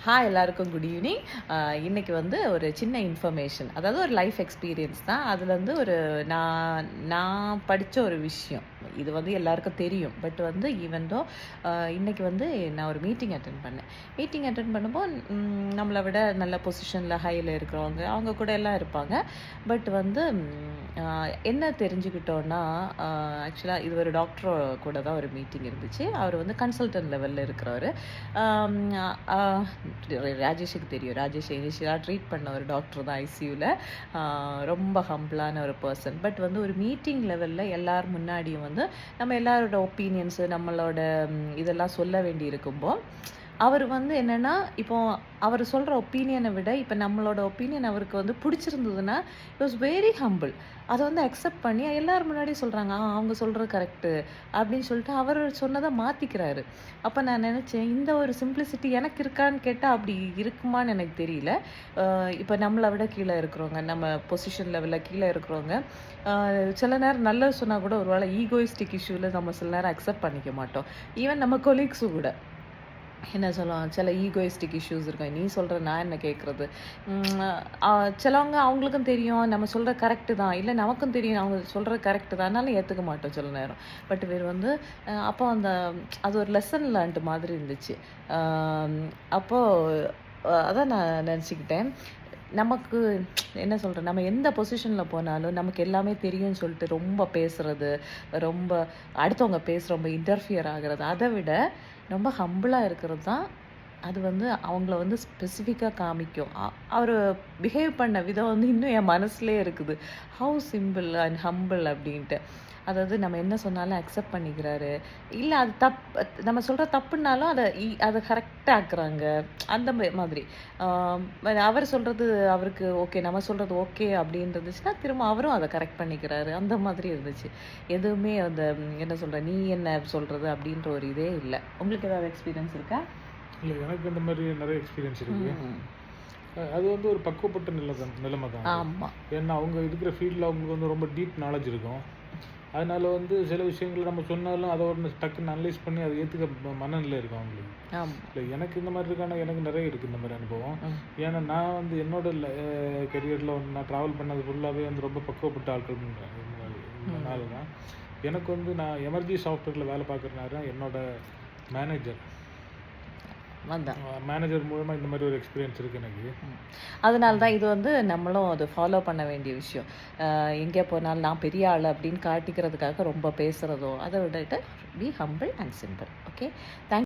Hi எல்லாருக்கும் good evening. இன்றைக்கி வந்து ஒரு சின்ன இன்ஃபர்மேஷன், அதாவது ஒரு லைஃப் எக்ஸ்பீரியன்ஸ் தான். அதுலேருந்து ஒரு நான் படித்த ஒரு விஷயம். இது வந்து எல்லாருக்கும் தெரியும். பட் வந்து ஈவன்தோ இன்றைக்கி வந்து நான் ஒரு மீட்டிங் அட்டென்ட் பண்ணேன். மீட்டிங் அட்டென்ட் பண்ணும்போது நம்மளை விட நல்ல பொசிஷனில் ஹையில் இருக்கிறவங்க அவங்க கூட எல்லாம் இருப்பாங்க. பட் வந்து என்ன தெரிஞ்சுக்கிட்டோன்னா, ஆக்சுவலாக இது ஒரு டாக்டர் கூட தான் ஒரு மீட்டிங் இருந்துச்சு. அவர் வந்து கன்சல்டன்ட் லெவலில் இருக்கிறவர். ராஜேஷுக்கு தெரியும். ராஜேஷ் இனிஷியலாக ட்ரீட் பண்ண ஒரு டாக்டர் தான் ஐசியூவில். ரொம்ப ஹம்பிளான ஒரு பர்சன். பட் வந்து ஒரு மீட்டிங் லெவலில் எல்லார் முன்னாடியும் வந்து நம்ம எல்லாரோட ஒப்பீனியன்ஸு நம்மளோட இதெல்லாம் சொல்ல வேண்டி இருக்கும்போ அவர் வந்து என்னென்னா, இப்போ அவர் சொல்கிற ஒப்பீனியனை விட இப்போ நம்மளோட ஒப்பீனியன் அவருக்கு வந்து பிடிச்சிருந்ததுன்னா இட் வாஸ் வெரி ஹம்பிள். அதை வந்து அக்செப்ட் பண்ணி எல்லாரும் முன்னாடி சொல்கிறாங்க, அவங்க சொல்கிறது கரெக்டு அப்படின்னு சொல்லிட்டு அவர் சொன்னதை மாற்றிக்கிறாரு. அப்போ நான் நினச்சேன், இந்த ஒரு சிம்பிளிசிட்டி எனக்கு இருக்கான்னு கேட்டால் அப்படி இருக்குமான்னு எனக்கு தெரியல. இப்போ நம்மளை விட கீழே இருக்கிறவங்க, நம்ம பொசிஷன் லெவலில் கீழே இருக்கிறவங்க சில நேரம் நல்லது சொன்னால் கூட ஒரு வேளை ஈகோயிஸ்டிக் இஷ்யூவில் நம்ம சில நேரம் அக்செப்ட் பண்ணிக்க மாட்டோம். ஈவன் நம்ம கொலீக்ஸும் கூட என்ன சொல்லலாம், சில ஈகோயிஸ்டிக் இஷ்யூஸ் இருக்கும். நீ சொல்கிற நான் என்ன கேட்குறது. சிலவங்க அவங்களுக்கும் தெரியும் நம்ம சொல்கிற கரெக்டு தான், இல்லை நமக்கும் தெரியும் அவங்க சொல்கிற கரெக்டு தான், அதனால ஏற்றுக்க மாட்டோம் சில நேரம். பட் வேறு வந்து அப்போ அது ஒரு லெசன் லேர்ன்ட் மாதிரி இருந்துச்சு. அப்போது அதான் நான் நினச்சிக்கிட்டேன், நமக்கு என்ன சொல்கிறேன், நம்ம எந்த பொசிஷனில் போனாலும் நமக்கு எல்லாமே தெரியும்னு சொல்லிட்டு ரொம்ப பேசுகிறது, ரொம்ப அடுத்தவங்க ரொம்ப இன்டர்ஃபியர் ஆகிறது, அதை விட ரொம்ப ஹம்பிளாக இருக்கிறது தான் அது வந்து அவங்கள வந்து ஸ்பெசிஃபிக்காக காமிக்கும். அவர் பிஹேவ் பண்ண விதம் வந்து இன்னும் என் மனசுலேயே இருக்குது. ஹவு சிம்பிள் அண்ட் ஹம்பிள் அப்படின்ட்டு. அதாவது நம்ம என்ன சொன்னாலும் அக்செப்ட் பண்ணிக்கிறாரு. இல்லை அது நம்ம சொல்கிற தப்புன்னாலும் அதை கரெக்டாக ஆக்குறாங்க. அந்த மாதிரி அவர் சொல்கிறது அவருக்கு ஓகே, நம்ம சொல்கிறது ஓகே அப்படின்னு இருந்துச்சுன்னா திரும்ப அவரும் அதை கரெக்ட் பண்ணிக்கிறாரு. அந்த மாதிரி இருந்துச்சு. எதுவுமே என்ன சொல்கிற, நீ என்ன சொல்கிறது அப்படின்ற ஒரு இதே இல்லை. உங்களுக்கு ஏதாவது எக்ஸ்பீரியன்ஸ் இருக்கா? இல்லை, எனக்கு இந்த மாதிரி நிறைய எக்ஸ்பீரியன்ஸ் இருக்குது. அது வந்து ஒரு பக்குவப்பட்ட நிலைமை தான். ஆமாம். ஏன்னா அவங்க இருக்கிற ஃபீல்டில் அவங்களுக்கு வந்து ரொம்ப டீப் நாலேஜ் இருக்கும். அதனால வந்து சில விஷயங்கள் நம்ம சொன்னாலும் அதை ஒரு டக்குன்னு அனலைஸ் பண்ணி அதை ஏற்றுக்க மனநிலை இருக்கும் அவங்களுக்கு. இல்லை, எனக்கு இந்த மாதிரி எனக்கு நிறைய இருக்குது இந்த மாதிரி அனுபவம். ஏன்னா நான் வந்து என்னோட கெரியரில் நான் ட்ராவல் பண்ணது ஃபுல்லாகவே வந்து ரொம்ப பக்குவப்பட்ட ஆட்கள் அதனால தான் எனக்கு வந்து நான் எமர்ஜி சாஃப்ட்வேரில் வேலை பார்க்குறனால என்னோட மேனேஜர் மூலமாக இந்த மாதிரி ஒரு எக்ஸ்பீரியன்ஸ் இருக்குது எனக்கு. அதனால தான் இது வந்து நம்மளும் அது ஃபாலோ பண்ண வேண்டிய விஷயம். எங்கே போனாலும் நான் பெரிய ஆள் அப்படின்னு காட்டிக்கிறதுக்காக ரொம்ப பேசுகிறதோ அதை விட்டுட்டு B humble and simple. Okay, thank